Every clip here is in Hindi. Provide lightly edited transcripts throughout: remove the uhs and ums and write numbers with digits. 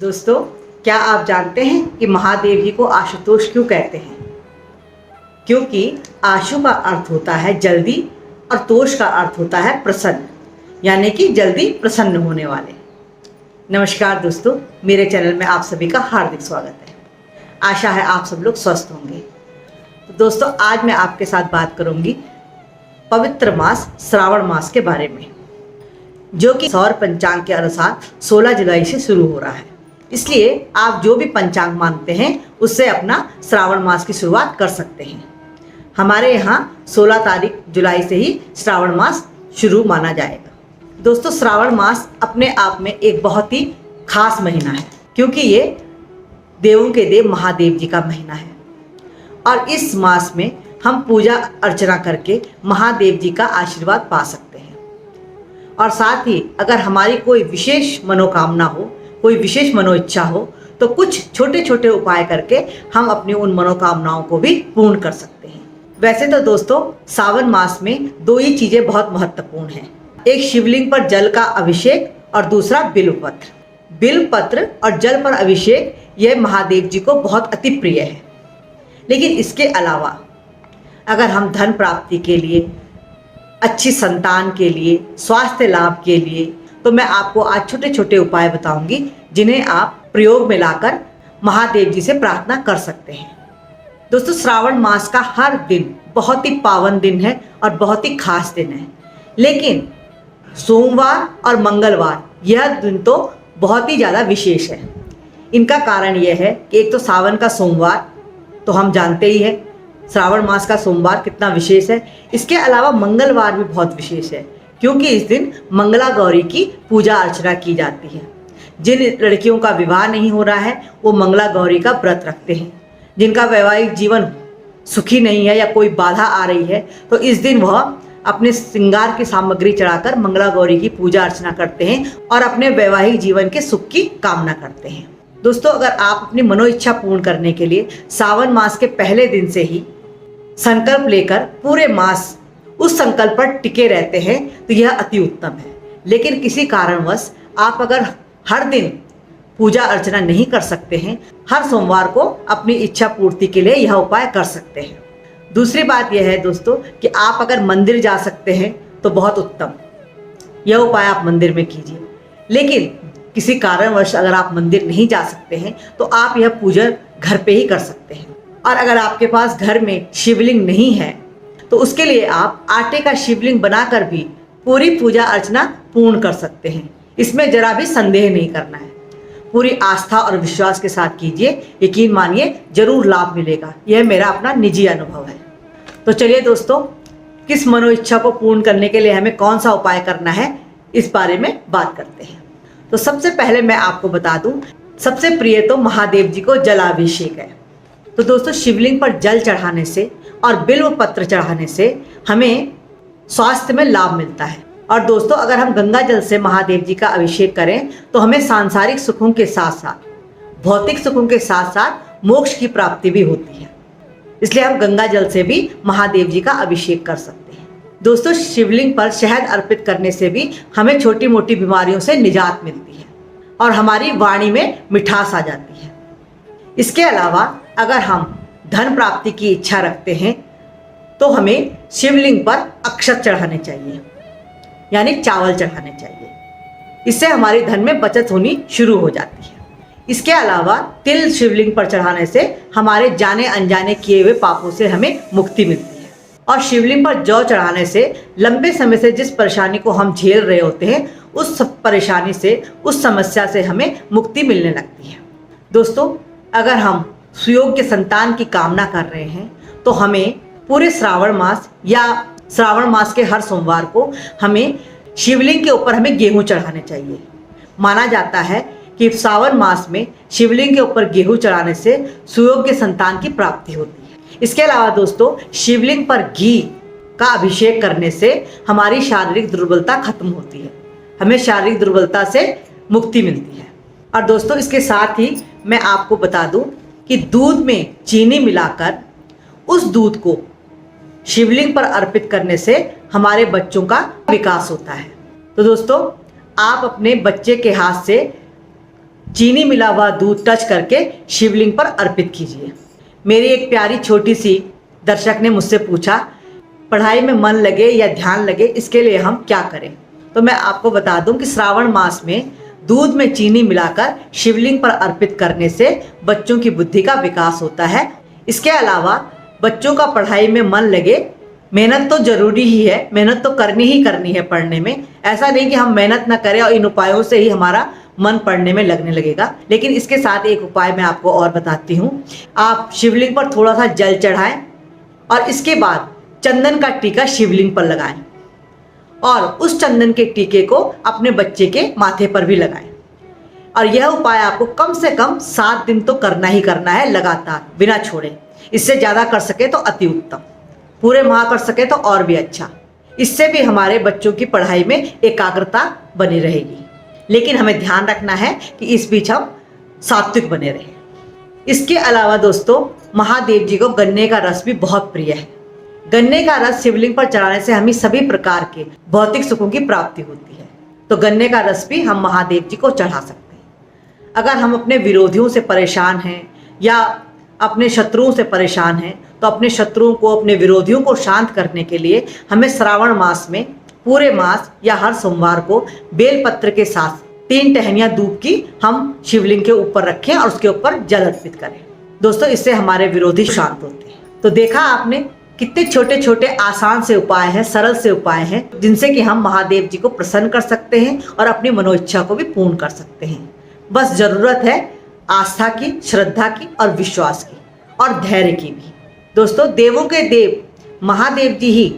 दोस्तों, क्या आप जानते हैं कि महादेव जी को आशुतोष क्यों कहते हैं? क्योंकि आशु का अर्थ होता है जल्दी और तोष का अर्थ होता है प्रसन्न, यानी कि जल्दी प्रसन्न होने वाले। नमस्कार दोस्तों, मेरे चैनल में आप सभी का हार्दिक स्वागत है। आशा है आप सब लोग स्वस्थ होंगे। तो दोस्तों, आज मैं आपके साथ बात करूंगी पवित्र मास श्रावण मास के बारे में, जो कि सौर पंचांग के अनुसार 16 जुलाई से शुरू हो रहा है। इसलिए आप जो भी पंचांग मानते हैं उससे अपना श्रावण मास की शुरुआत कर सकते हैं। हमारे यहाँ 16 जुलाई से ही श्रावण मास शुरू माना जाएगा। दोस्तों, श्रावण मास अपने आप में एक बहुत ही खास महीना है, क्योंकि ये देवों के देव महादेव जी का महीना है और इस मास में हम पूजा अर्चना करके महादेव जी का आशीर्वाद पा सकते हैं। और साथ ही अगर हमारी कोई विशेष मनोकामना हो, कोई विशेष मनोइच्छा हो, तो कुछ छोटे छोटे उपाय करके हम अपनी उन मनोकामनाओं को भी पूर्ण कर सकते हैं। वैसे तो दोस्तों, सावन मास में दो ही चीज़ें बहुत महत्वपूर्ण हैं। एक शिवलिंग पर जल का अभिषेक और दूसरा बिल्वपत्र। बिल्वपत्र और जल पर अभिषेक यह महादेव जी को बहुत अति प्रिय है। लेकिन इसके अलावा अगर हम धन प्राप्ति के लिए, अच्छी संतान के लिए, स्वास्थ्य लाभ के लिए, तो मैं आपको आज छोटे छोटे उपाय बताऊंगी जिन्हें आप प्रयोग में लाकर महादेव जी से प्रार्थना कर सकते हैं। दोस्तों, श्रावण मास का हर दिन बहुत ही पावन दिन है और बहुत ही खास दिन है। लेकिन सोमवार और मंगलवार यह दिन तो बहुत ही ज़्यादा विशेष है। इनका कारण यह है कि एक तो सावन का सोमवार तो हम जानते ही हैं, श्रावण मास का सोमवार कितना विशेष है। इसके अलावा मंगलवार भी बहुत विशेष है, क्योंकि इस दिन मंगला गौरी की पूजा अर्चना की जाती है। जिन लड़कियों का विवाह नहीं हो रहा है वो मंगला गौरी का व्रत रखते हैं। जिनका वैवाहिक जीवन सुखी नहीं है या कोई बाधा आ रही है, तो इस दिन वह अपने श्रृंगार की सामग्री चढ़ाकर मंगला गौरी की पूजा अर्चना करते हैं और अपने वैवाहिक जीवन के सुख की कामना करते हैं। दोस्तों, अगर आप अपनी मनोइच्छा पूर्ण करने के लिए सावन मास के पहले दिन से ही संकल्प लेकर पूरे मास उस संकल्प पर टिके रहते हैं तो यह अति उत्तम है। लेकिन किसी कारणवश आप अगर हर दिन पूजा अर्चना नहीं कर सकते हैं, हर सोमवार को अपनी इच्छा पूर्ति के लिए यह उपाय कर सकते हैं। दूसरी बात यह है दोस्तों कि आप अगर मंदिर जा सकते हैं तो बहुत उत्तम, यह उपाय आप मंदिर में कीजिए। लेकिन किसी कारणवश अगर आप मंदिर नहीं जा सकते हैं तो आप यह पूजा घर पे ही कर सकते हैं। और अगर आपके पास घर में शिवलिंग नहीं है तो उसके लिए आप आटे का शिवलिंग बनाकर भी पूरी पूजा अर्चना पूर्ण कर सकते हैं। इसमें जरा भी संदेह नहीं करना है, पूरी आस्था और विश्वास के साथ कीजिए। यकीन मानिए जरूर लाभ मिलेगा। यह मेरा अपना निजी अनुभव है। तो चलिए दोस्तों, किस मनोइच्छा को पूर्ण करने के लिए हमें कौन सा उपाय करना है इस बारे में बात करते हैं। तो सबसे पहले मैं आपको बता दूं, सबसे प्रिय तो महादेव जी को जलाभिषेक है। तो दोस्तों, शिवलिंग पर जल चढ़ाने से और बिल्व पत्र चढ़ाने से हमें स्वास्थ्य में लाभ मिलता है। और दोस्तों, अगर हम गंगा जल से महादेव जी का अभिषेक करें तो हमें सांसारिक सुखों के साथ साथ भौतिक सुखों के साथ साथ मोक्ष की प्राप्ति भी होती है। इसलिए हम गंगा जल से भी महादेव जी का अभिषेक कर सकते हैं। दोस्तों, शिवलिंग पर शहद अर्पित करने से भी हमें छोटी मोटी बीमारियों से निजात मिलती है और हमारी वाणी में मिठास आ जाती है। इसके अलावा अगर हम धन प्राप्ति की इच्छा रखते हैं तो हमें शिवलिंग पर अक्षत चढ़ाने चाहिए, यानी चावल चढ़ाने चाहिए। इससे हमारी धन में बचत होनी शुरू हो जाती है। इसके अलावा तिल शिवलिंग पर चढ़ाने से हमारे जाने अनजाने किए हुए पापों से हमें मुक्ति मिलती है। और शिवलिंग पर जौ चढ़ाने से लंबे समय से जिस परेशानी को हम झेल रहे होते हैं उस परेशानी से, उस समस्या से हमें मुक्ति मिलने लगती है। दोस्तों, अगर हम सुयोग्य संतान की कामना कर रहे हैं तो हमें पूरे श्रावण मास या श्रावण मास के हर सोमवार को हमें शिवलिंग के ऊपर हमें गेहूं चढ़ाने चाहिए। माना जाता है कि श्रावण मास में शिवलिंग के ऊपर गेहूं चढ़ाने से सुयोग्य संतान की प्राप्ति होती है। इसके अलावा दोस्तों, शिवलिंग पर घी का अभिषेक करने से हमारी शारीरिक दुर्बलता खत्म होती है, हमें शारीरिक दुर्बलता से मुक्ति मिलती है। और दोस्तों, इसके साथ ही मैं आपको बता दूं कि दूध में चीनी मिलाकर उस दूध को शिवलिंग पर अर्पित करने से हमारे बच्चों का विकास होता है। तो दोस्तों, आप अपने बच्चे के हाथ से चीनी मिला हुआ दूध टच करके शिवलिंग पर अर्पित कीजिए। मेरी एक प्यारी छोटी सी दर्शक ने मुझसे पूछा, पढ़ाई में मन लगे या ध्यान लगे, इसके लिए हम क्या करें? तो मैं आपको बता दूं कि श्रावण मास में दूध में चीनी मिलाकर शिवलिंग पर अर्पित करने से बच्चों की बुद्धि का विकास होता है। इसके अलावा बच्चों का पढ़ाई में मन लगे, मेहनत तो जरूरी ही है, मेहनत तो करनी ही करनी है पढ़ने में। ऐसा नहीं कि हम मेहनत ना करें और इन उपायों से ही हमारा मन पढ़ने में लगने लगेगा। लेकिन इसके साथ एक उपाय मैं आपको और बताती हूँ। आप शिवलिंग पर थोड़ा सा जल चढ़ाएं और इसके बाद चंदन का टीका शिवलिंग पर लगाएं और उस चंदन के टीके को अपने बच्चे के माथे पर भी लगाएं। और यह उपाय आपको कम से कम 7 दिन तो करना ही करना है, लगातार बिना छोड़े। इससे ज़्यादा कर सके तो अति उत्तम, पूरे माह कर सके तो और भी अच्छा। इससे भी हमारे बच्चों की पढ़ाई में एकाग्रता बनी रहेगी। लेकिन हमें ध्यान रखना है कि इस बीच हम सात्विक बने रहें। इसके अलावा दोस्तों, महादेव जी को गन्ने का रस भी बहुत प्रिय है। गन्ने का रस शिवलिंग पर चढ़ाने से हमें सभी प्रकार के भौतिक सुखों की प्राप्ति होती है। तो गन्ने का रस भी हम महादेव जी को चढ़ा सकते हैं। अगर हम अपने विरोधियों से परेशान हैं या अपने शत्रुओं से परेशान हैं, तो अपने शत्रुओं को, अपने विरोधियों को शांत करने के लिए हमें श्रावण मास में पूरे मास या हर सोमवार को बेलपत्र के साथ 3 टहनियाँ दूब की हम शिवलिंग के ऊपर रखें और उसके ऊपर जल अर्पित करें। दोस्तों, इससे हमारे विरोधी शांत होते हैं। तो देखा आपने कितने छोटे छोटे आसान से उपाय हैं, सरल से उपाय हैं, जिनसे कि हम महादेव जी को प्रसन्न कर सकते हैं और अपनी मनोइच्छा को भी पूर्ण कर सकते हैं। बस जरूरत है आस्था की, श्रद्धा की और विश्वास की और धैर्य की भी। दोस्तों, देवों के देव महादेव जी ही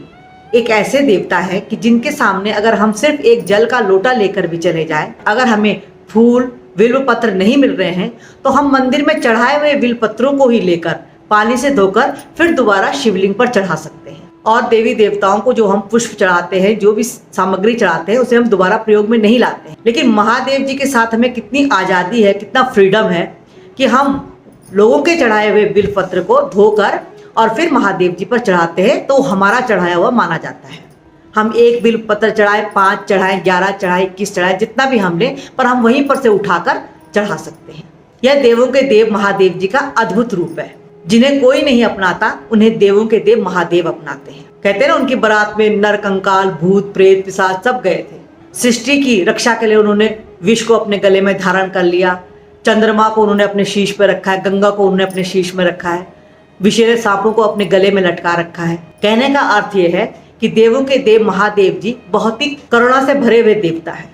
एक ऐसे देवता है कि जिनके सामने अगर हम सिर्फ एक जल का लोटा लेकर भी चले जाएं, अगर हमें फूल बिल्व पत्र नहीं मिल रहे हैं, तो हम मंदिर में चढ़ाए हुए बिल्व पत्रों को ही लेकर पानी से धोकर फिर दोबारा शिवलिंग पर चढ़ा सकते हैं। और देवी देवताओं को जो हम पुष्प चढ़ाते हैं, जो भी सामग्री चढ़ाते हैं, उसे हम दोबारा प्रयोग में नहीं लाते हैं। लेकिन महादेव जी के साथ हमें कितनी आज़ादी है, कितना फ्रीडम है कि हम लोगों के चढ़ाए हुए बिल्व पत्र को धोकर और फिर महादेव जी पर चढ़ाते हैं, तो हमारा चढ़ाया हुआ माना जाता है। हम 1 बिल्व पत्र चढ़ाए, 5 चढ़ाए, 11 चढ़ाए, 21 चढ़ाए, जितना भी हम लें, पर हम वहीं पर से उठाकर चढ़ा सकते हैं। यह देवों के देव महादेव जी का अद्भुत रूप है। जिन्हें कोई नहीं अपनाता, उन्हें देवों के देव महादेव अपनाते हैं। कहते हैं ना, उनकी बारात में नर कंकाल, भूत प्रेत पिशाच सब गए थे। सृष्टि की रक्षा के लिए उन्होंने विष को अपने गले में धारण कर लिया, चंद्रमा को उन्होंने अपने शीश पर रखा है, गंगा को उन्होंने अपने शीश में रखा है, विषैले सांपों को अपने गले में लटका रखा है। कहने का अर्थ यह है कि देवों के देव महादेव जी बहुत ही करुणा से भरे हुए देवता है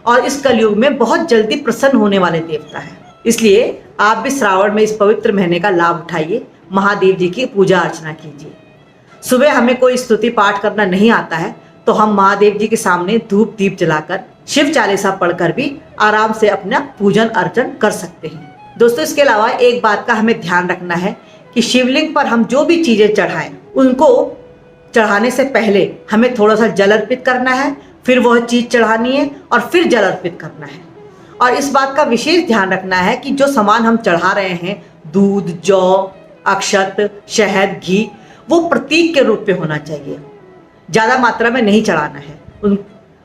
और इस कलयुग में बहुत जल्दी प्रसन्न होने वाले देवता है। इसलिए आप भी श्रावण में इस पवित्र महीने का लाभ उठाइए, महादेव जी की पूजा अर्चना कीजिए। सुबह हमें कोई स्तुति पाठ करना नहीं आता है, तो हम महादेव जी के सामने धूप दीप जलाकर शिव चालीसा पढ़कर भी आराम से अपना पूजन अर्चन कर सकते हैं। दोस्तों, इसके अलावा एक बात का हमें ध्यान रखना है कि शिवलिंग पर हम जो भी चीजें चढ़ाएं, उनको चढ़ाने से पहले हमें थोड़ा सा जल अर्पित करना है, फिर वह चीज चढ़ानी है और फिर जल अर्पित करना है। और इस बात का विशेष ध्यान रखना है कि जो सामान हम चढ़ा रहे हैं, दूध, जौ, अक्षत, शहद, घी, वो प्रतीक के रूप में होना चाहिए। ज़्यादा मात्रा में नहीं चढ़ाना है,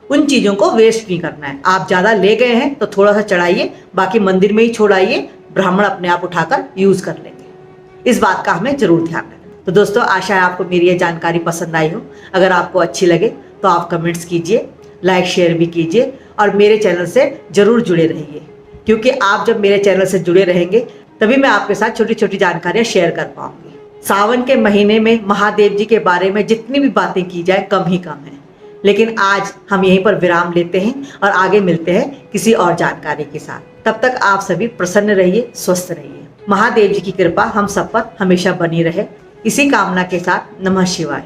उन चीज़ों को वेस्ट नहीं करना है। आप ज़्यादा ले गए हैं तो थोड़ा सा चढ़ाइए, बाकी मंदिर में ही छोड़ाइए, ब्राह्मण अपने आप उठाकर यूज़ कर लेंगे। इस बात का हमें जरूर ध्यान रखना। तो दोस्तों, आशा है आपको मेरी ये जानकारी पसंद आई हो। अगर आपको अच्छी लगे तो आप कमेंट्स कीजिए, लाइक शेयर भी कीजिए और मेरे चैनल से ज़रूर जुड़े रहिए, क्योंकि आप जब मेरे चैनल से जुड़े रहेंगे तभी मैं आपके साथ छोटी छोटी जानकारियाँ शेयर कर पाऊंगी। सावन के महीने में महादेव जी के बारे में जितनी भी बातें की जाए कम ही कम है। लेकिन आज हम यहीं पर विराम लेते हैं और आगे मिलते हैं किसी और जानकारी के साथ। तब तक आप सभी प्रसन्न रहिए, स्वस्थ रहिए। महादेव जी की कृपा हम सब पर हमेशा बनी रहे। इसी कामना के साथ नमः शिवाय।